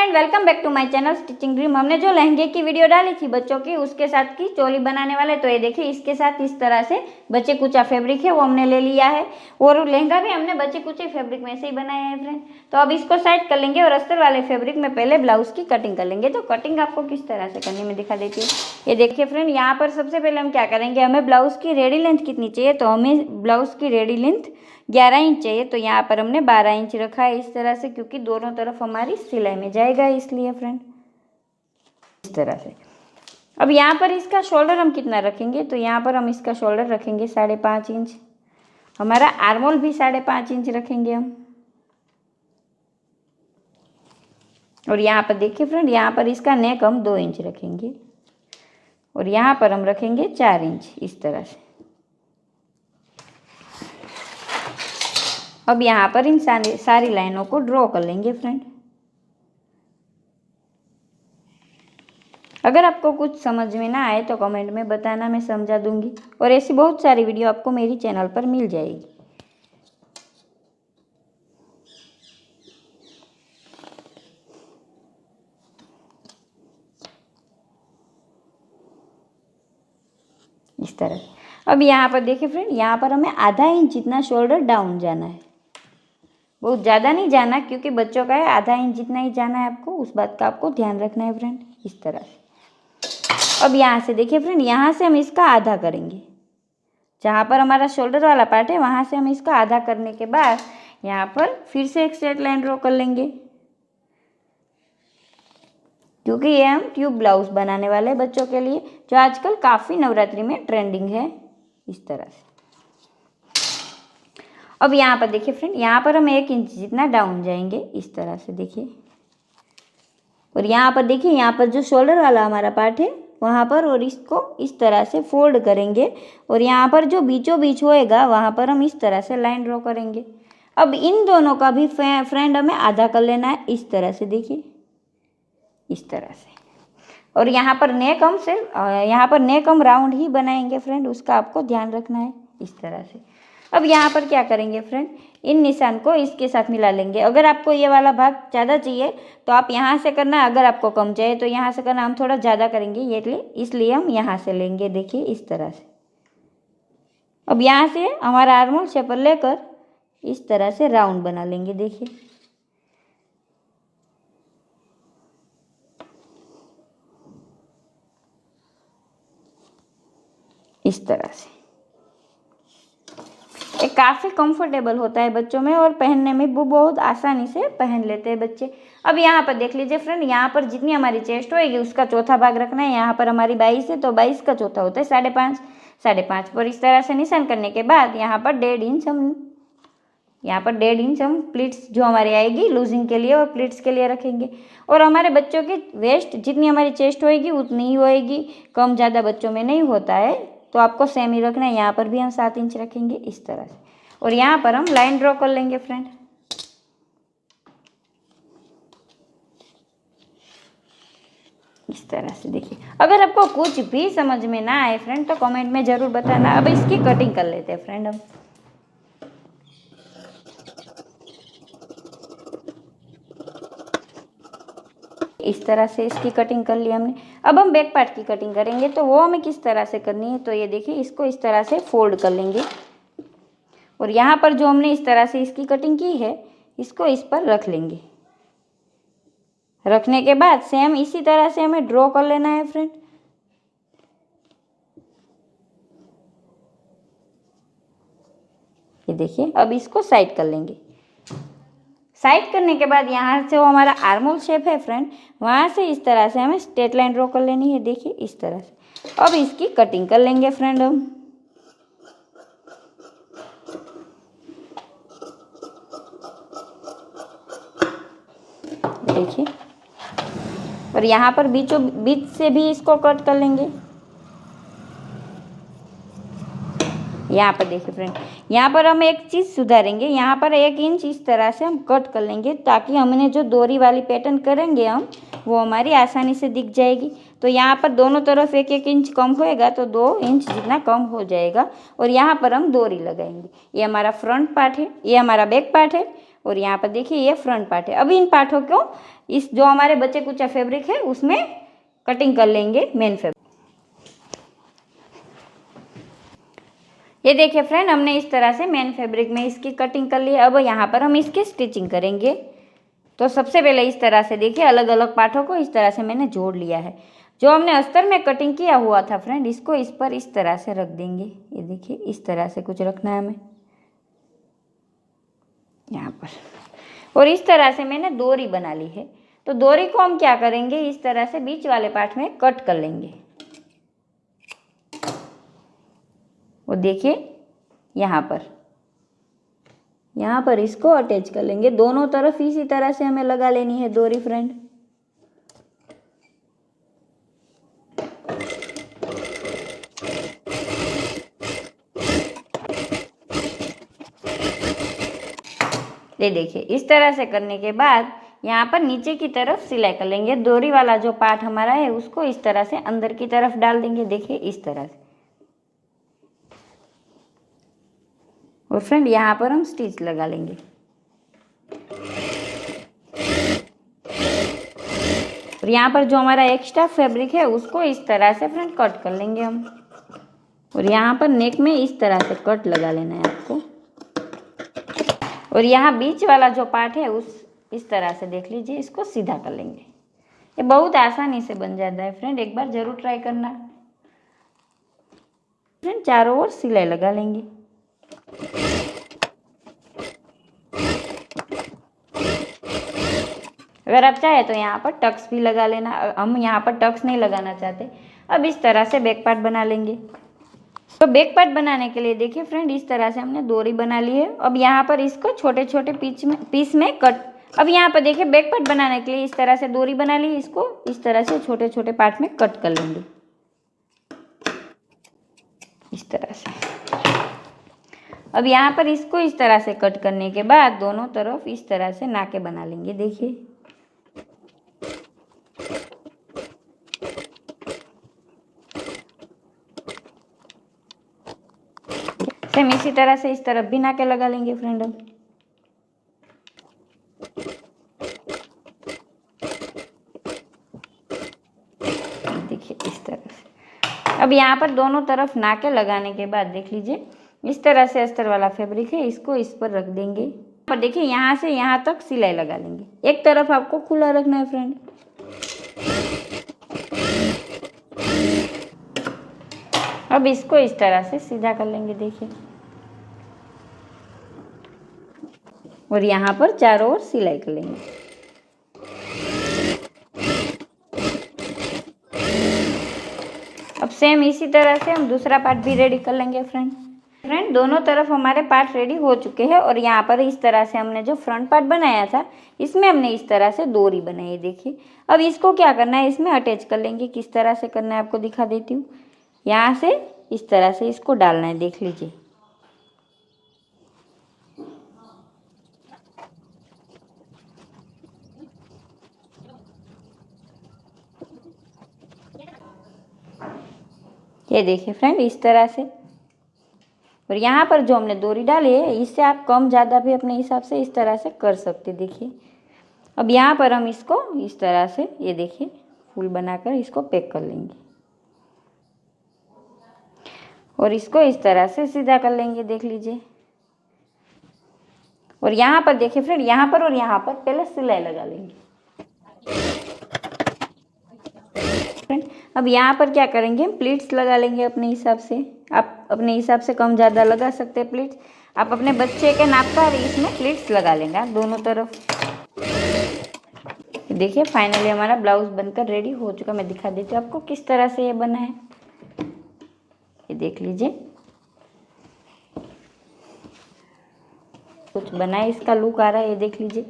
Friend, welcome back to my channel stitching dream. हमने जो लहंगे की वीडियो डाली थी बच्चों की, उसके साथ की चोली बनाने वाले, तो ये देखिए इसके साथ इस तरह से बच्चे कुचा फैब्रिक है वो हमने ले लिया है और लहंगा भी हमने बच्चे कुचे फैब्रिक में से ही बनाया है फ्रेंड। तो अब इसको साइड कर लेंगे और अस्तर वाले फैब्रिक में पहले ब्लाउज की कटिंग कर लेंगे। तो कटिंग आपको किस तरह से करनी मैं दिखा देती हूँ। ये देखिए फ्रेंड, यहाँ पर सबसे पहले हम क्या करेंगे, हमें ब्लाउज की रेडी लेंथ कितनी चाहिए, तो हमें ब्लाउज की रेडी लेंथ 11 इंच चाहिए। तो यहाँ पर हमने 12 इंच रखा है इस तरह से, क्योंकि दोनों तरफ हमारी सिलाई में जाएगा इसलिए फ्रेंड इस तरह से। अब यहाँ पर इसका शोल्डर हम कितना रखेंगे, तो यहाँ पर हम इसका शोल्डर रखेंगे 5.5 इंच। हमारा आर्मोल भी 5.5 इंच रखेंगे हम। और यहाँ पर देखिए फ्रेंड, यहाँ पर इसका नेक हम 2 इंच रखेंगे और यहाँ पर हम रखेंगे 4 इंच इस तरह से। अब यहाँ पर इन सारी लाइनों को ड्रॉ कर लेंगे फ्रेंड। अगर आपको कुछ समझ में ना आए तो कमेंट में बताना, मैं समझा दूंगी। और ऐसी बहुत सारी वीडियो आपको मेरी चैनल पर मिल जाएगी। इस तरह। अब यहाँ पर देखिए फ्रेंड, यहाँ पर हमें आधा इंच जितना शोल्डर डाउन जाना है, बहुत ज़्यादा नहीं जाना, क्योंकि बच्चों का है, आधा इंच जितना ही जाना है आपको, उस बात का आपको ध्यान रखना है फ्रेंड इस तरह से। अब यहाँ से देखिए फ्रेंड, यहाँ से हम इसका आधा करेंगे, जहाँ पर हमारा शोल्डर वाला पार्ट है वहाँ से हम इसका आधा करने के बाद यहाँ पर फिर से एक स्ट्रेट लाइन ड्रॉ कर लेंगे, क्योंकि ये हम ट्यूब ब्लाउज बनाने वाले हैं बच्चों के लिए, जो आजकल काफ़ी नवरात्रि में ट्रेंडिंग है इस तरह से। अब यहाँ पर देखिए फ्रेंड, यहाँ पर हम 1 इंच जितना डाउन जाएंगे इस तरह से देखिए। और यहाँ पर देखिए, यहाँ पर जो शोल्डर वाला हमारा पार्ट है वहाँ पर, और इसको इस तरह से फोल्ड करेंगे और यहाँ पर जो बीचों बीच होएगा वहाँ पर हम इस तरह से लाइन ड्रॉ करेंगे। अब इन दोनों का भी फ्रेंड हमें आधा कर लेना है इस तरह से देखिए, इस तरह से। और यहाँ पर नेक हम राउंड ही बनाएंगे फ्रेंड, उसका आपको ध्यान रखना है इस तरह से। अब यहाँ पर क्या करेंगे फ्रेंड, इन निशान को इसके साथ मिला लेंगे। अगर आपको ये वाला भाग ज़्यादा चाहिए तो आप यहाँ से करना, अगर आपको कम चाहिए तो यहाँ से करना। हम थोड़ा ज़्यादा करेंगे ये, इसलिए हम यहाँ से लेंगे देखिए इस तरह से। अब यहाँ से हमारा आर्मोल शेप लेकर इस तरह से राउंड बना लेंगे देखिए, इस तरह से। ये काफ़ी कंफर्टेबल होता है बच्चों में और पहनने में वो बहुत आसानी से पहन लेते हैं बच्चे। अब यहाँ पर देख लीजिए फ्रेंड, यहाँ पर जितनी हमारी चेस्ट होएगी उसका चौथा भाग रखना है। यहाँ पर हमारी 22 है तो 22 का चौथा होता है 5.5 पर इस तरह से निशान करने के बाद यहाँ पर 1.5 इंच हम प्लीट्स जो हमारी आएगी लूजिंग के लिए और प्लीट्स के लिए रखेंगे। और हमारे बच्चों की वेस्ट जितनी हमारी चेस्ट होएगी उतनी ही होएगी, कम ज़्यादा बच्चों में नहीं होता है, तो आपको सेम ही रखना है। यहाँ पर भी हम 7 इंच रखेंगे इस तरह से और यहाँ पर हम लाइन ड्रॉ कर लेंगे फ्रेंड इस तरह से देखिए। अगर आपको कुछ भी समझ में ना आए फ्रेंड तो कमेंट में ज़रूर बताना। अब इसकी कटिंग कर लेते हैं फ्रेंड हम। इस तरह से इसकी कटिंग कर ली हमने। अब हम बैक पार्ट की कटिंग करेंगे, तो वो हमें किस तरह से करनी है, तो ये देखिए इसको इस तरह से फोल्ड कर लेंगे और यहाँ पर जो हमने इस तरह से इसकी कटिंग की है इसको इस पर रख लेंगे। रखने के बाद सेम इसी तरह से हमें ड्रॉ कर लेना है फ्रेंड। ये देखिए, अब इसको साइड कर लेंगे। साइड करने के बाद यहाँ से वो हमारा आर्मोल शेप है फ्रेंड, वहाँ से इस तरह से हमें स्ट्रेट लाइन ड्रॉ कर लेनी है देखिए इस तरह से। अब इसकी कटिंग कर लेंगे फ्रेंड हम। देखिए, और यहाँ पर बीच से भी इसको कट कर लेंगे। यहाँ पर देखिए फ्रेंड, यहाँ पर हम एक चीज़ सुधारेंगे, यहाँ पर 1 इंच इस तरह से हम कट कर लेंगे, ताकि हमने जो डोरी वाली पैटर्न करेंगे हम वो हमारी आसानी से दिख जाएगी। तो यहाँ पर दोनों तरफ 1-1 इंच कम होएगा तो 2 इंच जितना कम हो जाएगा और यहाँ पर हम डोरी लगाएंगे। ये हमारा फ्रंट पार्ट है, ये हमारा बैक पार्ट है और यहाँ पर देखिए ये फ्रंट पार्ट है। अभी इन पार्टों को इस जो हमारे बचे कुचा फैब्रिक है उसमें कटिंग कर लेंगे मेन फैब्रिक। ये देखिए फ्रेंड, हमने इस तरह से मेन फैब्रिक में इसकी कटिंग कर ली। अब यहाँ पर हम इसकी स्टिचिंग करेंगे। तो सबसे पहले इस तरह से देखिए अलग अलग पार्टों को इस तरह से मैंने जोड़ लिया है। जो हमने अस्तर में कटिंग किया हुआ था फ्रेंड, इसको इस पर इस तरह से रख देंगे। ये देखिए इस तरह से कुछ रखना है हमें यहाँ पर। और इस तरह से मैंने डोरी बना ली है। तो डोरी को हम क्या करेंगे, इस तरह से बीच वाले पार्ट में कट कर लेंगे। और देखिए यहाँ पर इसको अटैच कर लेंगे। दोनों तरफ इसी तरह से हमें लगा लेनी है डोरी फ्रेंड। ये देखिए इस तरह से करने के बाद यहाँ पर नीचे की तरफ सिलाई कर लेंगे। डोरी वाला जो पार्ट हमारा है उसको इस तरह से अंदर की तरफ डाल देंगे। देखिए इस तरह से। और फ्रेंड यहाँ पर हम स्टिच लगा लेंगे। और यहाँ पर जो हमारा एक्स्ट्रा फैब्रिक है उसको इस तरह से फ्रेंड कट कर लेंगे हम। और यहाँ पर नेक में इस तरह से कट लगा लेना है आपको। और यहाँ बीच वाला जो पार्ट है इस तरह से देख लीजिए, इसको सीधा कर लेंगे। ये बहुत आसानी से बन जाता है फ्रेंड, एक बार जरूर ट्राई करना। फ्रेंड चारों ओर सिलाई लगा लेंगे। अगर आप चाहे तो यहाँ पर टक्स भी लगा लेना। हम यहाँ पर टक्स नहीं लगाना चाहते। अब इस तरह से बैक पार्ट बना लेंगे। तो बैक पार्ट बनाने के लिए देखिए फ्रेंड इस तरह से हमने डोरी बना ली है। अब यहाँ पर इसको छोटे छोटे पीस में कट। अब यहाँ पर देखिए बैक पार्ट बनाने के लिए इस तरह से डोरी बना ली, इसको इस तरह से छोटे छोटे पार्ट में कट कर लेंगे इस तरह से। अब यहाँ पर इसको इस तरह से कट करने के बाद दोनों तरफ इस तरह से नाके बना लेंगे। देखिए सेम इसी तरह से इस तरफ भी नाके लगा लेंगे फ्रेंड हम। देखिए इस तरह से। अब यहाँ पर दोनों तरफ नाके लगाने के बाद देख लीजिए इस तरह से अस्तर वाला फैब्रिक है, इसको इस पर रख देंगे। पर देखिए यहाँ से यहाँ तक सिलाई लगा लेंगे। एक तरफ आपको खुला रखना है फ्रेंड। अब इसको इस तरह से सीधा कर लेंगे। देखिए और यहाँ पर चारों ओर सिलाई कर लेंगे। अब सेम इसी तरह से हम दूसरा पार्ट भी रेडी कर लेंगे फ्रेंड। दोनों तरफ हमारे पार्ट रेडी हो चुके हैं। और यहाँ पर इस तरह से हमने जो फ्रंट पार्ट बनाया था इसमें हमने इस तरह से डोरी बनाई है। देखिए अब इसको क्या करना है, इसमें अटैच कर लेंगे। किस तरह से करना है आपको दिखा देती हूँ। यहाँ से इस तरह से इसको डालना है। देख लीजिए ये देखिए फ्रेंड इस तरह से। और यहाँ पर जो हमने डोरी डाली है इससे आप कम ज़्यादा भी अपने हिसाब से इस तरह से कर सकते। देखिए अब यहाँ पर हम इसको इस तरह से ये देखिए फूल बनाकर इसको पैक कर लेंगे। और इसको इस तरह से सीधा कर लेंगे। देख लीजिए और यहाँ पर देखिए फ्रेंड यहाँ पर और यहाँ पर पहले सिलाई लगा लेंगे फ्रेंड। अब यहाँ पर क्या करेंगे, हम प्लीट्स लगा लेंगे अपने हिसाब से। आप अपने हिसाब से कम ज़्यादा लगा सकते हैं प्लीट्स। आप अपने बच्चे के नाप का इसमें प्लीट्स लगा लेंगे आप दोनों तरफ। देखिए फाइनली हमारा ब्लाउज बनकर रेडी हो चुका। मैं दिखा देती हूँ आपको किस तरह से ये बना है। ये देख लीजिए कुछ बना है, इसका लुक आ रहा है। ये देख लीजिए